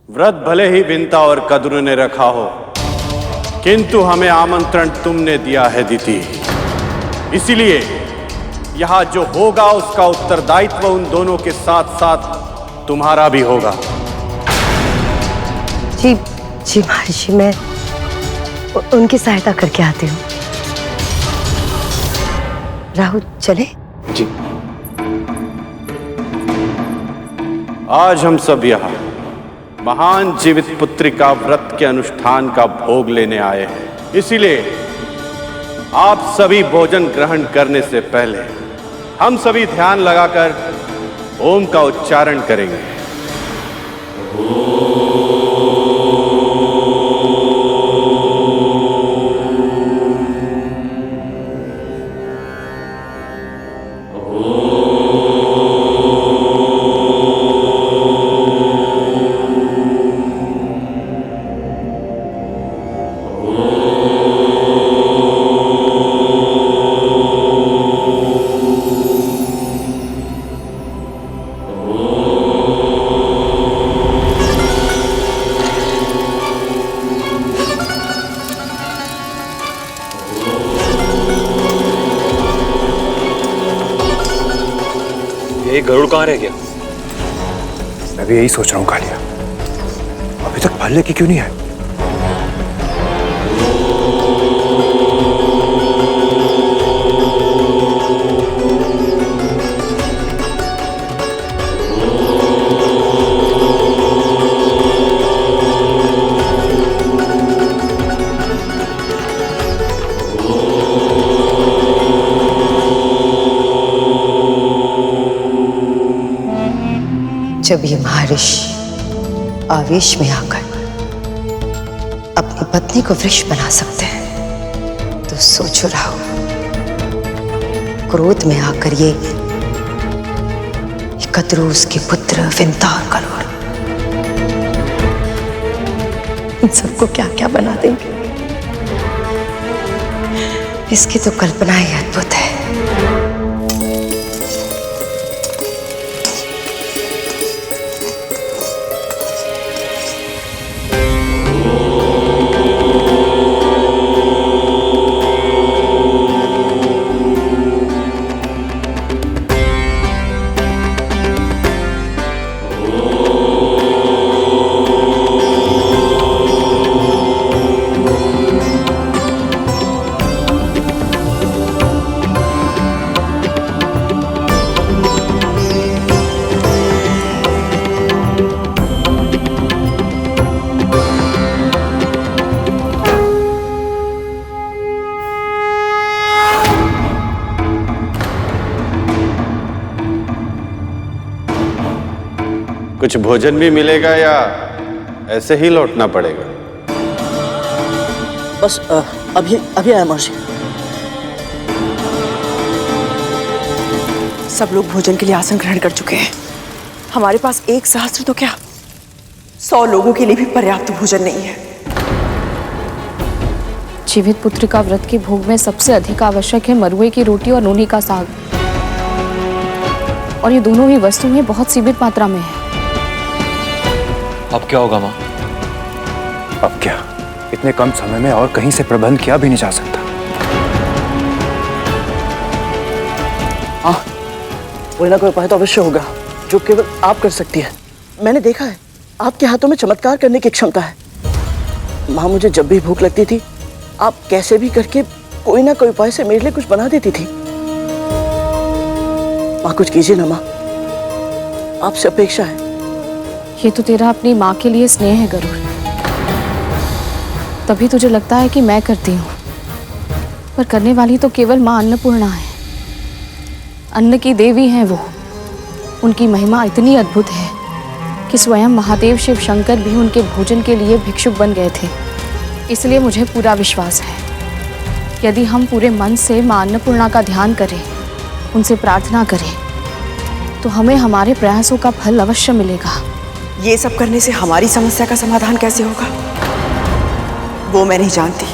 व्रत भले ही विंता और कद्र ने रखा हो, किंतु हमें आमंत्रण तुमने दिया है दीति। इसीलिए यहां जो होगा उसका उत्तरदायित्व उन दोनों के साथ साथ तुम्हारा भी होगा। जी जी महर्षि, मैं उनकी सहायता करके आती हूँ। राहुल चले? जी। आज हम सब यहाँ महान जीवित पुत्री का व्रत के अनुष्ठान का भोग लेने आए हैं। इसीलिए आप सभी भोजन ग्रहण करने से पहले हम सभी ध्यान लगाकर ओम का उच्चारण करेंगे। ये गरुड़ कहाँ रह गया? मैं भी यही सोच रहा हूँ कालिया, अभी तक फल लेके क्यों नहीं आए? जब ये महर्षि आवेश में आकर अपनी पत्नी को वृक्ष बना सकते हैं, तो सोचो राहुल, क्रोध में आकर ये कद्रूस के पुत्र विंता और गरुड़ इन सबको क्या क्या बना देंगे, इसकी तो कल्पना ही अद्भुत है। कुछ भोजन भी मिलेगा या ऐसे ही लौटना पड़ेगा? बस अभी आया महर्षि। सब लोग भोजन के लिए आसन ग्रहण कर चुके हैं। हमारे पास 1 सहस्त्र तो क्या 100 लोगों के लिए भी पर्याप्त भोजन नहीं है। जीवित पुत्र का व्रत के भोग में सबसे अधिक आवश्यक है मरुए की रोटी और नूनी का साग, और ये दोनों ही वस्तुएं बहुत सीमित मात्रा में है। अब क्या होगा माँ? अब क्या, इतने कम समय में और कहीं से प्रबंध किया भी नहीं जा सकता। हाँ, कोई ना कोई उपाय तो अवश्य होगा जो केवल आप कर सकती है। मैंने देखा है आपके हाथों में चमत्कार करने की क्षमता है। माँ, मुझे जब भी भूख लगती थी आप कैसे भी करके कोई ना कोई उपाय से मेरे लिए कुछ बना देती थी। माँ, कुछ कीजिए ना माँ, आपसे अपेक्षा है। ये तो तेरा अपनी माँ के लिए स्नेह है गरुड़, तभी तुझे लगता है कि मैं करती हूँ, पर करने वाली तो केवल माँ अन्नपूर्णा है। अन्न की देवी हैं वो। उनकी महिमा इतनी अद्भुत है कि स्वयं महादेव शिव शंकर भी उनके भोजन के लिए भिक्षुक बन गए थे। इसलिए मुझे पूरा विश्वास है, यदि हम पूरे मन से माँ अन्नपूर्णा का ध्यान करें, उनसे प्रार्थना करें, तो हमें हमारे प्रयासों का फल अवश्य मिलेगा। ये सब करने से हमारी समस्या का समाधान कैसे होगा वो मैं नहीं जानती,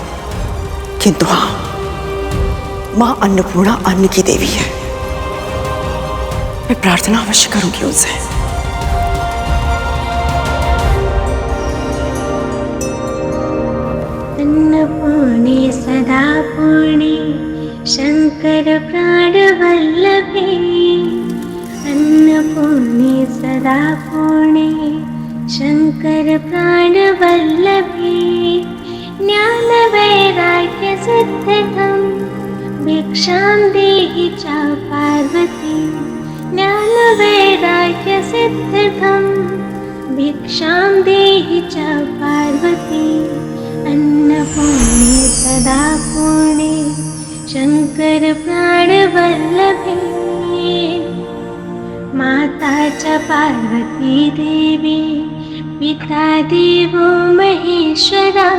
किंतु हाँ, माँ अन्नपूर्णा अन्न की देवी है। मैं प्रार्थना अवश्य करूंगी उनसे। अन्नपूर्णे सदा पूर्णे शंकर प्राण वल्लभे, अन्नपूर्णे सदा पूर्णे शंकर प्राण वल्लभे, ज्ञान वैराग्य सिद्धिदं भिक्षां देहि च पार्वती, ज्ञान वैराग्य सिद्धिदं भिक्षां देहि च पार्वती, अन्नपूर्णे सदा पूर्णे शंकर प्राण वल्लभे, माता च पार्वती देवी पिता देवो महेश्वरा,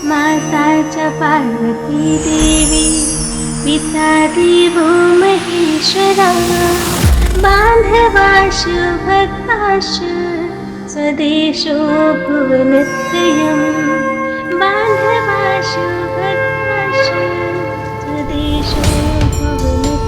माता च पार्वती देवी पिता देवो महेश्वरा, बान्धवाशु भक्ताशु स्वदेशो भुवनत्रयम्, बान्धवाशु भक्ताशु स्वदेशो भुवनत्रयम्।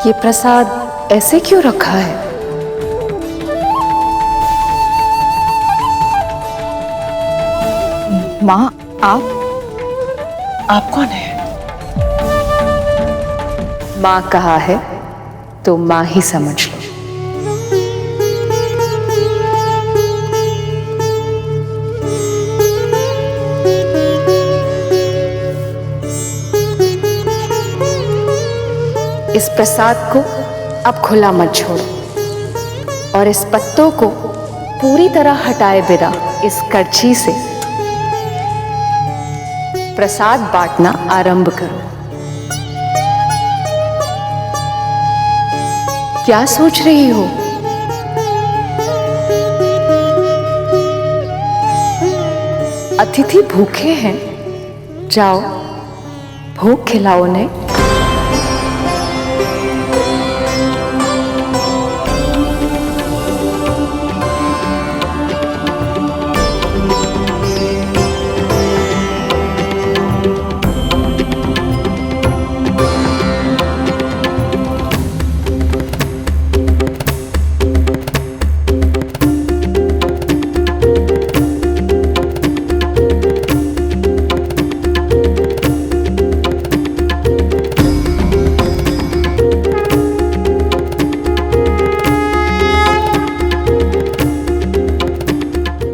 ये प्रसाद ऐसे क्यों रखा है? माँ, आप कौन है? माँ कहा है तो माँ ही समझ लो। इस प्रसाद को अब खुला मत छोड़ो और इस पत्तों को पूरी तरह हटाए बिना इस करछी से प्रसाद बांटना आरंभ करो। क्या सोच रही हो? अतिथि भूखे हैं, जाओ भोग खिलाओ उन्हें।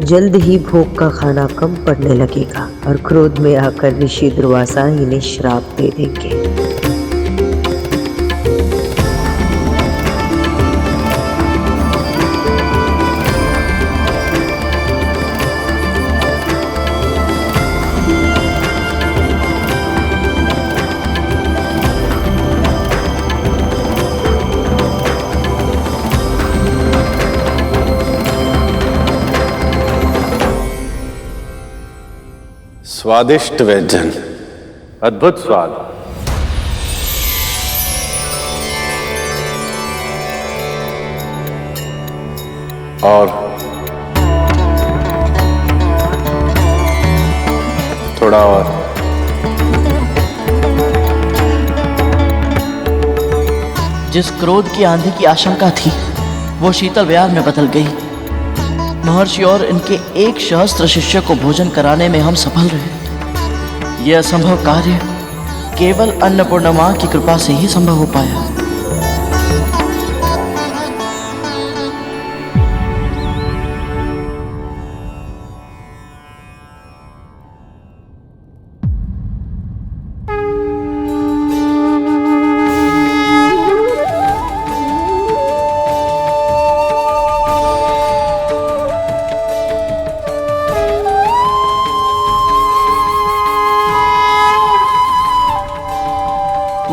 जल्द ही भोग का खाना कम पड़ने लगेगा और क्रोध में आकर ऋषि दुर्वासा इन्हें श्राप दे देंगे। स्वादिष्ट व्यंजन, अद्भुत स्वाद। और थोड़ा और। जिस क्रोध की आंधी की आशंका थी वो शीतल व्यार में बदल गई। महर्षि और इनके 1 सहस्त्र शिष्य को भोजन कराने में हम सफल रहे। यह असंभव कार्य केवल अन्नपूर्णा मां की कृपा से ही संभव हो पाया।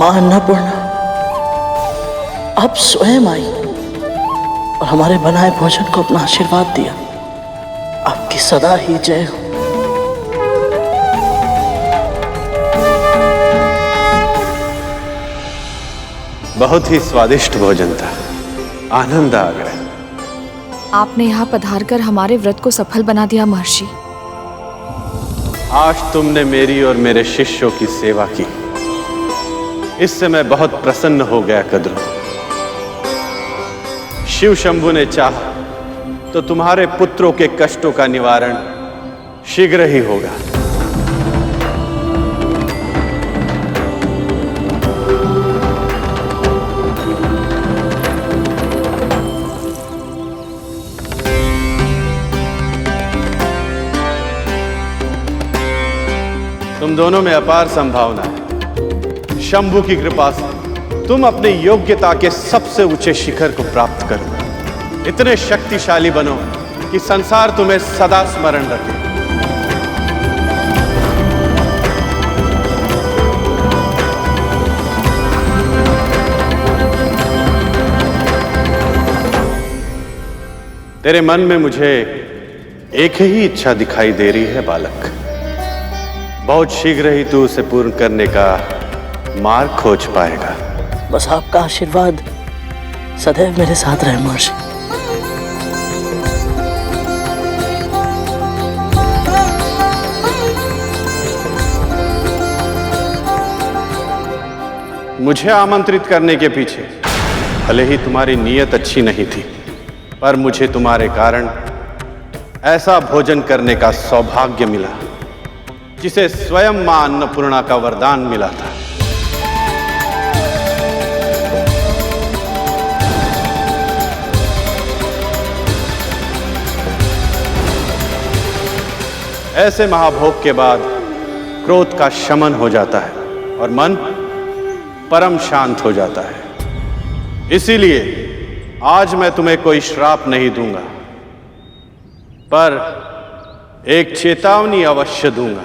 मां अन्नपूर्णा, आप स्वयं आई और हमारे बनाए भोजन को अपना आशीर्वाद दिया। आपकी सदा ही जय हो। बहुत ही स्वादिष्ट भोजन था, आनंद आ गया। आपने यहाँ पधारकर हमारे व्रत को सफल बना दिया महर्षि। आज तुमने मेरी और मेरे शिष्यों की सेवा की, इससे मैं बहुत प्रसन्न हो गया कद्रू। शिव शंभु ने चाहा तो तुम्हारे पुत्रों के कष्टों का निवारण शीघ्र ही होगा। तुम दोनों में अपार संभावना है। शंभु की कृपा से तुम अपनी योग्यता के सबसे ऊंचे शिखर को प्राप्त करो। इतने शक्तिशाली बनो कि संसार तुम्हें सदा स्मरण रखे। तेरे मन में मुझे एक ही इच्छा दिखाई दे रही है बालक। बहुत शीघ्र ही तू उसे पूर्ण करने का मार्ग खोज पाएगा। बस आपका आशीर्वाद सदैव मेरे साथ रहे महर्षि। मुझे आमंत्रित करने के पीछे भले ही तुम्हारी नीयत अच्छी नहीं थी, पर मुझे तुम्हारे कारण ऐसा भोजन करने का सौभाग्य मिला जिसे स्वयं मां अन्नपूर्णा का वरदान मिला था। ऐसे महाभोग के बाद क्रोध का शमन हो जाता है और मन परम शांत हो जाता है। इसीलिए आज मैं तुम्हें कोई श्राप नहीं दूंगा, पर एक चेतावनी अवश्य दूंगा।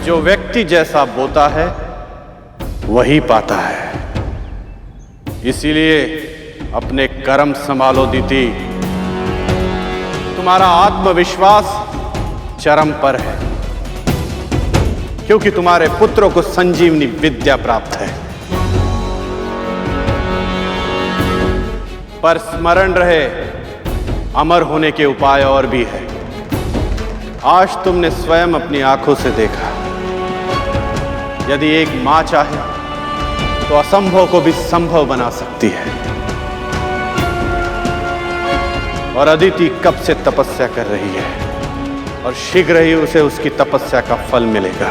जो व्यक्ति जैसा बोता है वही पाता है। इसीलिए अपने कर्म संभालो दीति। तुम्हारा आत्मविश्वास चरम पर है, क्योंकि तुम्हारे पुत्रों को संजीवनी विद्या प्राप्त है। पर स्मरण रहे, अमर होने के उपाय और भी है। आज तुमने स्वयं अपनी आंखों से देखा, यदि एक मां चाहे तो असंभव को भी संभव बना सकती है। और अदिति कब से तपस्या कर रही है और शीघ्र ही उसे उसकी तपस्या का फल मिलेगा।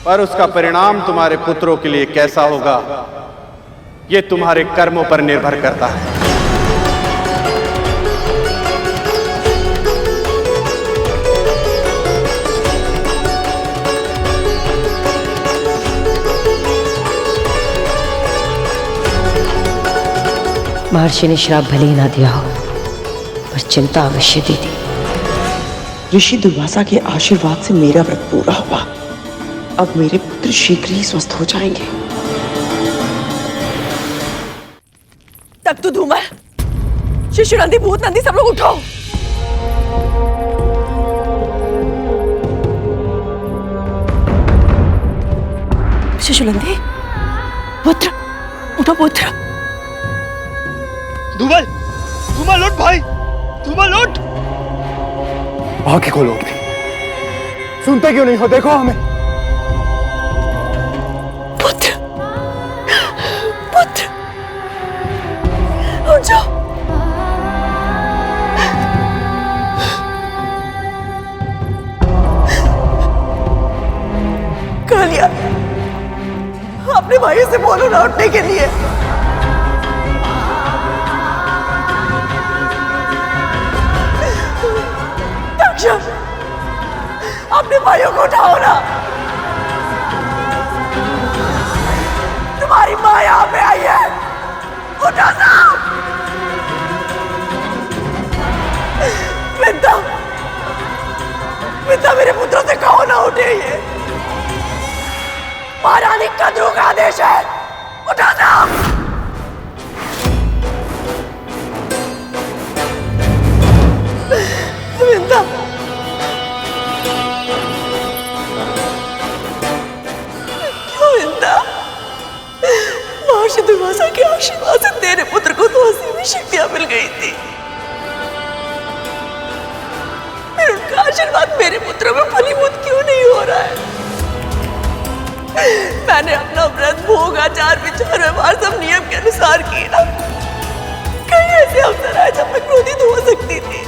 पर उसका परिणाम तुम्हारे पुत्रों के लिए कैसा होगा, यह तुम्हारे कर्मों पर निर्भर करता है। महर्षि ने श्राप भले ही ना दिया हो, पर चिंता अवश्य दी थी। ऋषि दुर्वासा के आशीर्वाद से मेरा व्रत पूरा हुआ। अब मेरे पुत्र शीघ्र ही स्वस्थ हो जाएंगे। तब तो धूमर, शिशु नंदी, भूत नंदी, सब लोग उठो। शिशु नंदी, पुत्र, उठो पुत्र। धूमल, धूमल उठ भाई, धूमल उठ। आंखें खोलो उठ के। सुनते क्यों नहीं हो? देखो हमें। पुत्र, पुत्र, उठ जाओ। कालिया, अपने भाई से बोलो ना उठने के लिए। अपने भाइयों को उठाओ ना। तुम्हारी माँ यहाँ पे आई है, उठो ना। विद्या, है ये? महारानी कद्रू का आदेश है, उठा जाओ। विंदा, क्यों विंदा? महर्षि दुर्वासा के आशीर्वाद से तेरे पुत्र को तो असीम शक्तियां मिल गई थी, फिर उनका आशीर्वाद मेरे पुत्र में फलीभूत क्यों नहीं हो रहा है? मैंने अपना व्रत, भोग, आचार, विचार, व्यवहार सब नियम के अनुसार किया। कई ऐसे अवसर आए जब मैं क्रोधित हो सकती थी,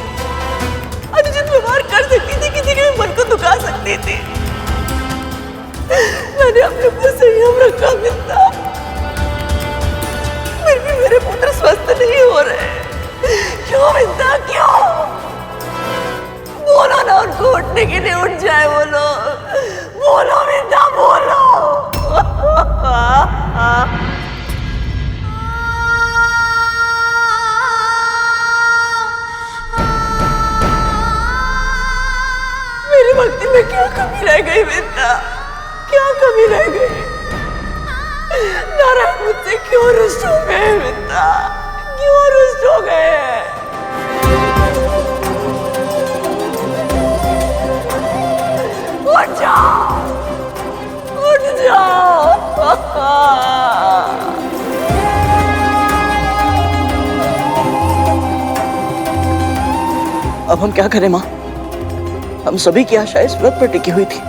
अनुचित व्यवहार कर सकती थी, किसी के भी मन को दुखा सकती थी। मैंने अपने ऊपर संयम रखा विंदा, फिर भी मेरे पुत्र स्वस्थ नहीं हो रहे। क्यों विंदा, क्यों? बोलो ना, उनको उठने के लिए उठ जाए। बोलो बोलो विंदा, बोलो। मेरी भक्ति में क्या कमी रह गई विंदा, क्या कमी रह गई? नारायण मुझसे क्यों रुष्ट हो गए विंदा, क्यों रुष्ट हो गए? उठ जाओ, उठ जाओ। अब हम क्या करें माँ? हम सभी की आशा इस व्रत पर टिकी हुई थी।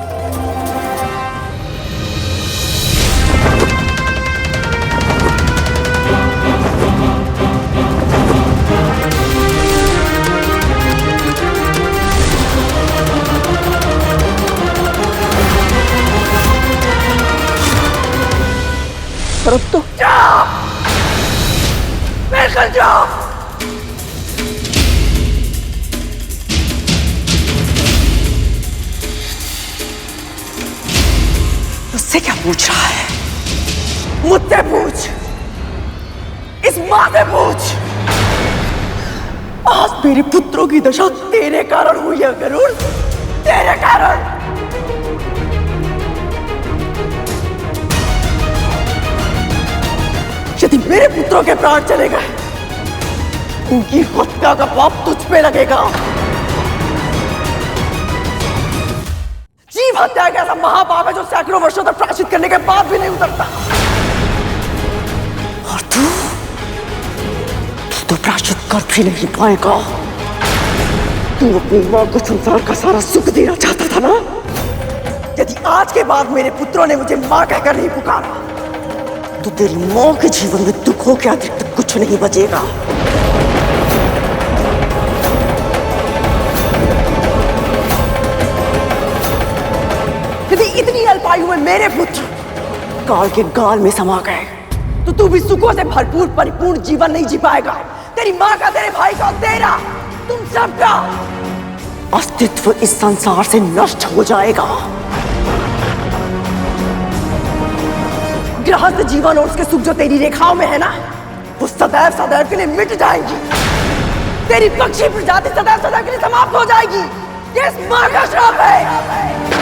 पर अब तो जाओ, निकल जाओ। उससे क्या पूछ रहा है? मुझसे पूछ, इस माँ से पूछ। आज मेरे पुत्रों की दशा तेरे कारण हुई है गरुड़, तेरे कारण। यदि मेरे पुत्रों के प्राण चले गए, उनकी हत्या का पाप तुझ पे लगेगा। जीव हत्या एक ऐसा महापाप है जो सैकड़ों वर्षों तक प्रायश्चित करने के बाद भी नहीं उतरता। और तू तो प्रायश्चित कर भी नहीं पाएगा। तू अपनी मां को संसार का सारा सुख देना चाहता था ना? यदि आज के बाद मेरे पुत्रों ने मुझे मां कहकर नहीं पुकारा, तो तेरी मां के जीवन में दुखों के अतिरिक्त कुछ नहीं बचेगा। यदि इतनी अल्पायु में मेरे पुत्र काल के गाल में समा गए, तो तू भी सुखों से भरपूर परिपूर्ण जीवन नहीं जी पाएगा। तेरी मां का, तेरे भाई का, तेरा, तुम सबका अस्तित्व इस संसार से नष्ट हो जाएगा। गृहस्थ जीवन और उसके सुख जो तेरी रेखाओं में है ना, वो सदैव सदैव के लिए मिट जाएंगी। तेरी पक्षी प्रजाति सदैव सदैव के लिए समाप्त हो जाएगी। ये इस मां का श्राप है।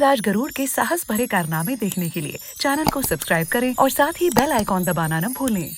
राज गरुड़ के साहस भरे कारनामे देखने के लिए चैनल को सब्सक्राइब करें और साथ ही बेल आइकॉन दबाना न भूलें।